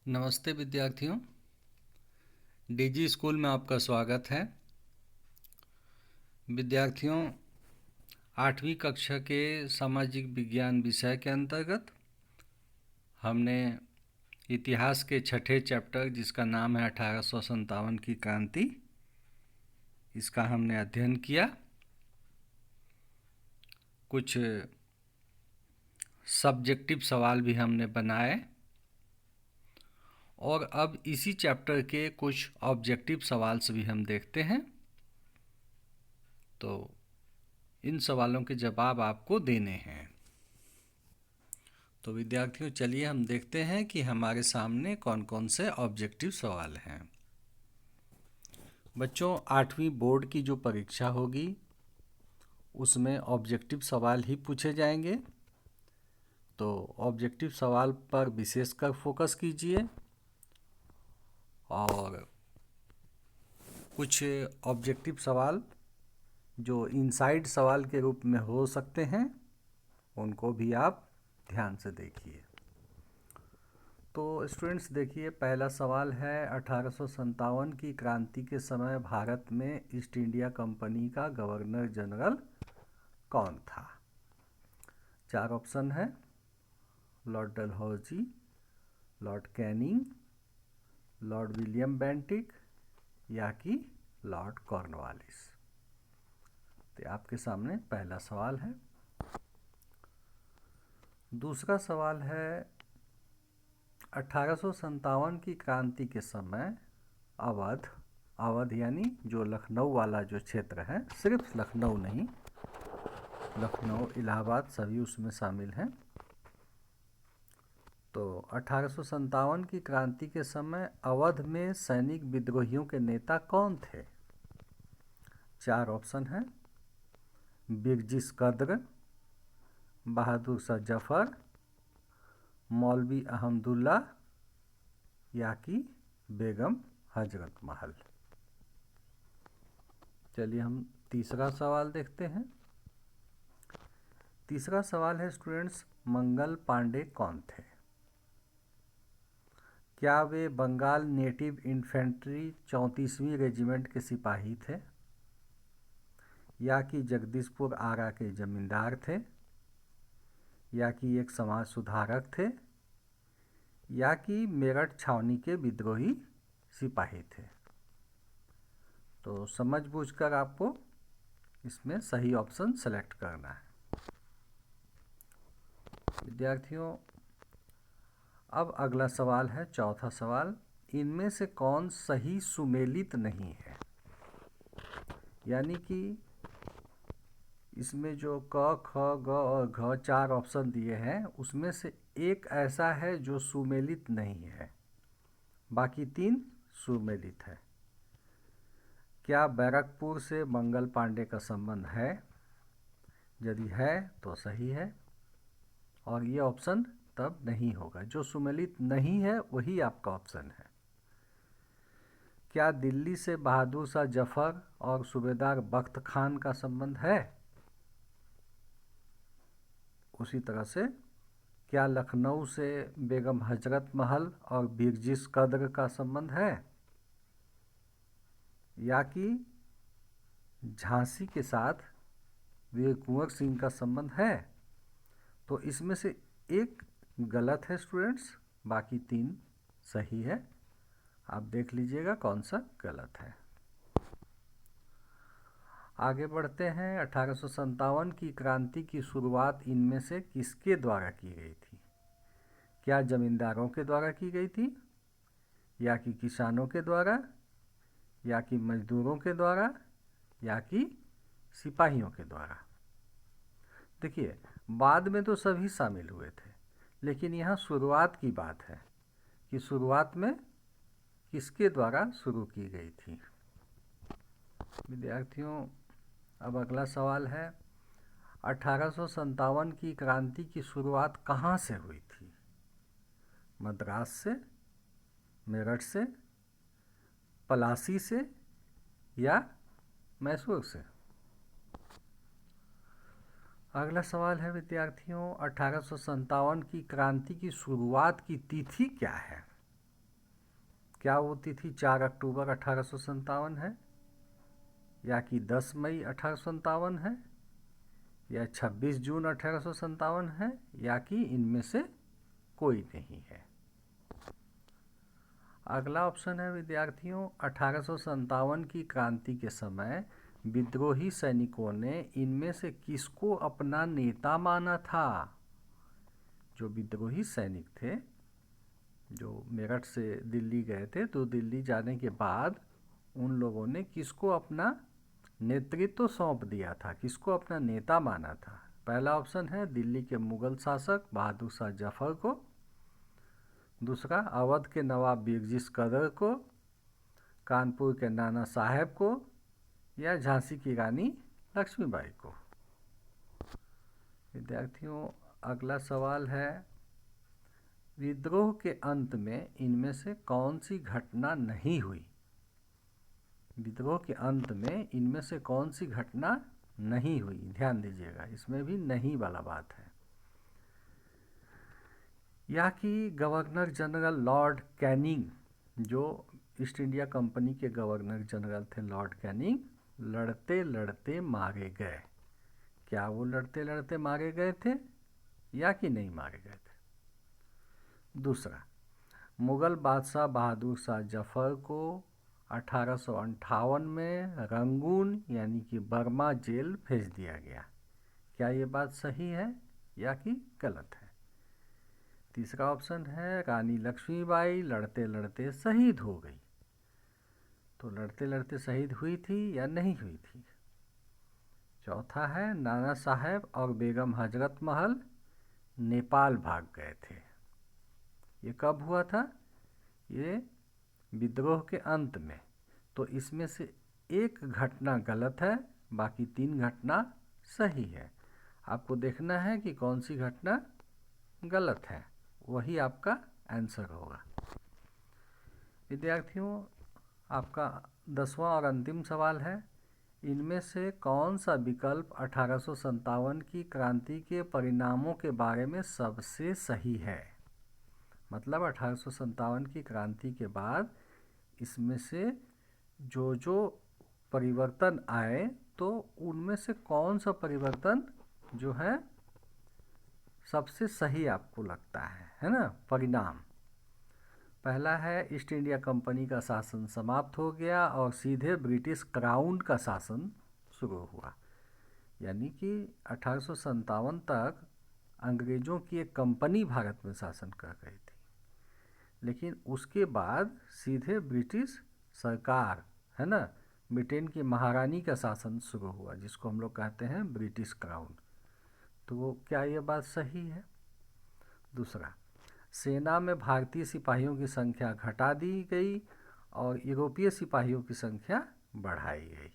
नमस्ते विद्यार्थियों। DG school में आपका स्वागत है। विद्यार्थियों, 8वीं कक्षा के सामाजिक विज्ञान विषय के अंतर्गत हमने इतिहास के छठे चैप्टर, जिसका नाम है 1857 की क्रांति, इसका हमने अध्ययन किया। कुछ सब्जेक्टिव सवाल भी हमने बनाए और अब इसी चैप्टर के कुछ ऑब्जेक्टिव सवाल्स भी हम देखते हैं। तो इन सवालों के जवाब आपको देने हैं। तो विद्यार्थियों, चलिए हम देखते हैं कि हमारे सामने कौन कौन से ऑब्जेक्टिव सवाल हैं। बच्चों, 8वीं बोर्ड की जो परीक्षा होगी उसमें ऑब्जेक्टिव सवाल ही पूछे जाएंगे। तो ऑब्जेक्टिव सवाल पर विशेषकर फोकस कीजिए और कुछ ऑब्जेक्टिव सवाल जो इनसाइड सवाल के रूप में हो सकते हैं उनको भी आप ध्यान से देखिए। तो स्टूडेंट्स देखिए, पहला सवाल है 1857 की क्रांति के समय भारत में ईस्ट इंडिया कंपनी का गवर्नर जनरल कौन था? 4 ऑप्शन है: Lord Dalhousie, Lord Canning, Lord William Bentinck या कि लॉर्ड कॉर्नवालिस। तो आपके सामने पहला सवाल है। दूसरा सवाल है 1857 की क्रांति के समय अवध यानी जो लखनऊ वाला जो क्षेत्र है, सिर्फ लखनऊ नहीं, लखनऊ इलाहाबाद सभी उसमें शामिल हैं। तो 1857 की क्रांति के समय अवध में सैनिक विद्रोहियों के नेता कौन थे? 4 ऑप्शन हैं: बिरजिस कद्र, बहादुर शाह जफर, मौलवी अहमदुल्ला या कि बेगम हजरत महल। चलिए हम तीसरा सवाल देखते हैं। तीसरा सवाल है स्टूडेंट्स, मंगल पांडे कौन थे? क्या वे बंगाल नेटिव इन्फेंट्री 34वीं रेजिमेंट के सिपाही थे, या कि जगदीशपुर आरा के जमींदार थे, या कि एक समाज सुधारक थे, या कि मेरठ छावनी के विद्रोही सिपाही थे? तो समझ बूझकर आपको इसमें सही ऑप्शन सेलेक्ट करना है। विद्यार्थियों, अब अगला सवाल है चौथा सवाल, इनमें से कौन सही सुमेलित नहीं है? यानी कि इसमें जो क, ख, ग और घ 4 ऑप्शन दिए हैं उसमें से एक ऐसा है जो सुमेलित नहीं है, बाकी 3 सुमेलित है। क्या बैरकपुर से मंगल पांडे का संबंध है? यदि है तो सही है और ये ऑप्शन तब नहीं होगा। जो सुमेलित नहीं है वही आपका ऑप्शन है। क्या दिल्ली से बहादुर शाह जफर और सूबेदार बख्त खान का संबंध है? उसी तरह से क्या लखनऊ से बेगम हजरत महल और बिरजिस कद्र का संबंध है, या कि झांसी के साथ वीर कुंवर सिंह का संबंध है? तो इसमें से एक गलत है स्टूडेंट्स, बाकी 3 सही है। आप देख लीजिएगा कौन सा गलत है। आगे बढ़ते हैं। 1857 की क्रांति की शुरुआत इनमें से किसके द्वारा की गई थी? क्या जमींदारों के द्वारा की गई थी, या कि किसानों के द्वारा, या कि मजदूरों के द्वारा, या कि सिपाहियों के द्वारा? देखिए, बाद में तो सभी शामिल हुए थे, लेकिन यहाँ शुरुआत की बात है कि शुरुआत में किसके द्वारा शुरू की गई थी। विद्यार्थियों, अब अगला सवाल है 1857 की क्रांति की शुरुआत कहाँ से हुई थी? मद्रास से, मेरठ से, पलासी से या मैसूर से? अगला सवाल है विद्यार्थियों, 1857 की क्रांति की शुरुआत की तिथि क्या है? क्या वो तिथि 4 अक्टूबर 1857 है, या कि 10 मई 1857 है, या 26 जून 1857 है, या कि इनमें से कोई नहीं है। अगला ऑप्शन है विद्यार्थियों, 1857 की क्रांति के समय विद्रोही सैनिकों ने इनमें से किसको अपना नेता माना था। जो विद्रोही सैनिक थे, जो मेरठ से दिल्ली गए थे, तो दिल्ली जाने के बाद उन लोगों ने किसको अपना नेतृत्व सौंप दिया था, किसको अपना नेता माना था। पहला ऑप्शन है दिल्ली के मुगल शासक बहादुर शाह जफर को, दूसरा अवध के नवाब बिरजिस कदर को, कानपुर के नाना साहेब को, या झांसी की रानी लक्ष्मीबाई को। विद्यार्थियों अगला सवाल है, विद्रोह के अंत में इनमें से कौन सी घटना नहीं हुई। विद्रोह के अंत में इनमें से कौन सी घटना नहीं हुई, ध्यान दीजिएगा, इसमें भी नहीं वाला बात है। या कि गवर्नर जनरल लॉर्ड कैनिंग, जो ईस्ट इंडिया कंपनी के गवर्नर जनरल थे लॉर्ड कैनिंग, लड़ते लड़ते मारे गए। क्या वो लड़ते लड़ते मारे गए थे या कि नहीं मारे गए थे। दूसरा, मुगल बादशाह बहादुर शाह जफर को 1858 में रंगून यानी कि बर्मा जेल भेज दिया गया। क्या ये बात सही है या कि गलत है। तीसरा ऑप्शन है रानी लक्ष्मीबाई लड़ते लड़ते शहीद हो गई। तो लड़ते लड़ते शहीद हुई थी या नहीं हुई थी। चौथा है नाना साहेब और बेगम हजरत महल नेपाल भाग गए थे। ये कब हुआ था, ये विद्रोह के अंत में। तो इसमें से एक घटना गलत है, बाकी 3 घटना सही है। आपको देखना है कि कौन सी घटना गलत है, वही आपका आंसर होगा। विद्यार्थियों आपका 10वां और अंतिम सवाल है, इनमें से कौन सा विकल्प 1857 की क्रांति के परिणामों के बारे में सबसे सही है। मतलब 1857 की क्रांति के बाद इसमें से जो परिवर्तन आए, तो उनमें से कौन सा परिवर्तन जो है सबसे सही आपको लगता है ना, परिणाम। पहला है ईस्ट इंडिया कंपनी का शासन समाप्त हो गया और सीधे ब्रिटिश क्राउन का शासन शुरू हुआ। यानी कि 1857 तक अंग्रेज़ों की एक कंपनी भारत में शासन कर रही थी, लेकिन उसके बाद सीधे ब्रिटिश सरकार, है ना, ब्रिटेन की महारानी का शासन शुरू हुआ, जिसको हम लोग कहते हैं ब्रिटिश क्राउन। तो क्या ये बात सही है। दूसरा, सेना में भारतीय सिपाहियों की संख्या घटा दी गई और यूरोपीय सिपाहियों की संख्या बढ़ाई गई।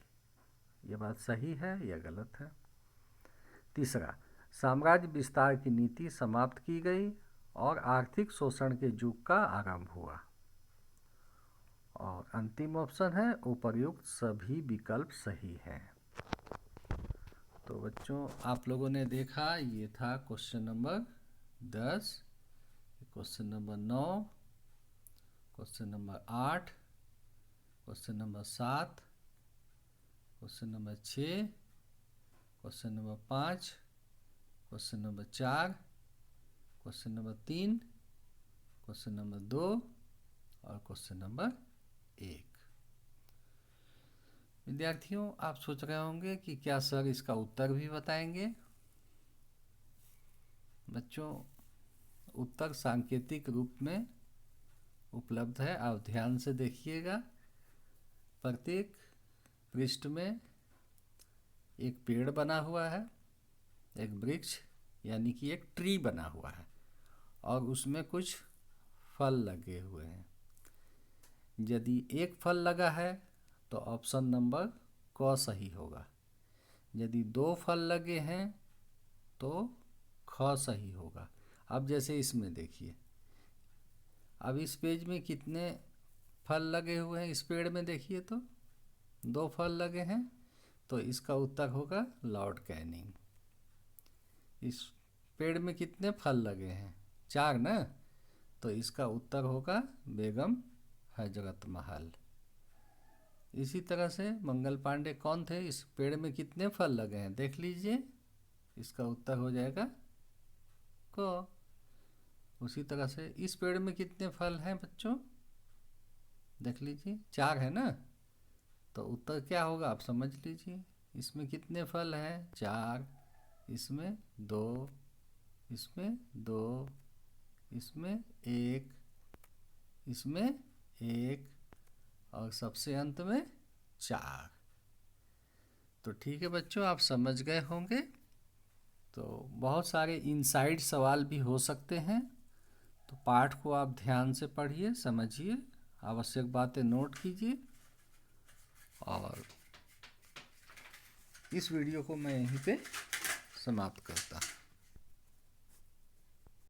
ये बात सही है या गलत है। तीसरा, साम्राज्य विस्तार की नीति समाप्त की गई और आर्थिक शोषण के युग का आरंभ हुआ। और अंतिम ऑप्शन है उपर्युक्त सभी विकल्प सही हैं। तो बच्चों आप लोगों ने देखा, ये था question number 10, question number 9, question number 8, question number 7, question number 6, question number 5, question number 4, question number 3, question number 2 और क्वेश्चन नंबर 1। विद्यार्थियों आप सोच रहे होंगे कि क्या सर इसका उत्तर भी बताएंगे। बच्चों उत्तर सांकेतिक रूप में उपलब्ध है, आप ध्यान से देखिएगा। प्रत्येक पृष्ठ में एक पेड़ बना हुआ है, एक वृक्ष यानी कि एक ट्री बना हुआ है, और उसमें कुछ फल लगे हुए हैं। यदि एक फल लगा है तो ऑप्शन नंबर क सही होगा। यदि 2 फल लगे हैं तो ख सही होगा। अब जैसे इसमें देखिए, अब इस पेज में कितने फल लगे हुए हैं, इस पेड़ में देखिए तो 2 फल लगे हैं, तो इसका उत्तर होगा लॉर्ड कैनिंग। इस पेड़ में कितने फल लगे हैं, 4 ना, तो इसका उत्तर होगा बेगम हजरत महल। इसी तरह से मंगल पांडे कौन थे? इस पेड़ में कितने फल लगे हैं देख लीजिए, इसका उत्तर हो जाएगा को। उसी तरह से इस पेड़ में कितने फल हैं बच्चों? देख लीजिए, 4 है ना, तो उत्तर क्या होगा आप समझ लीजिए। इसमें कितने फल हैं? 4, इसमें 2, इसमें 2, इसमें 1, इसमें 1 और सबसे अंत में 4। तो ठीक है बच्चों, आप समझ गए होंगे। तो बहुत सारे इनसाइड सवाल भी हो सकते हैं, तो पाठ को आप ध्यान से पढ़िए, समझिए, आवश्यक बातें नोट कीजिए। और इस वीडियो को मैं यहीं पे समाप्त करता हूँ।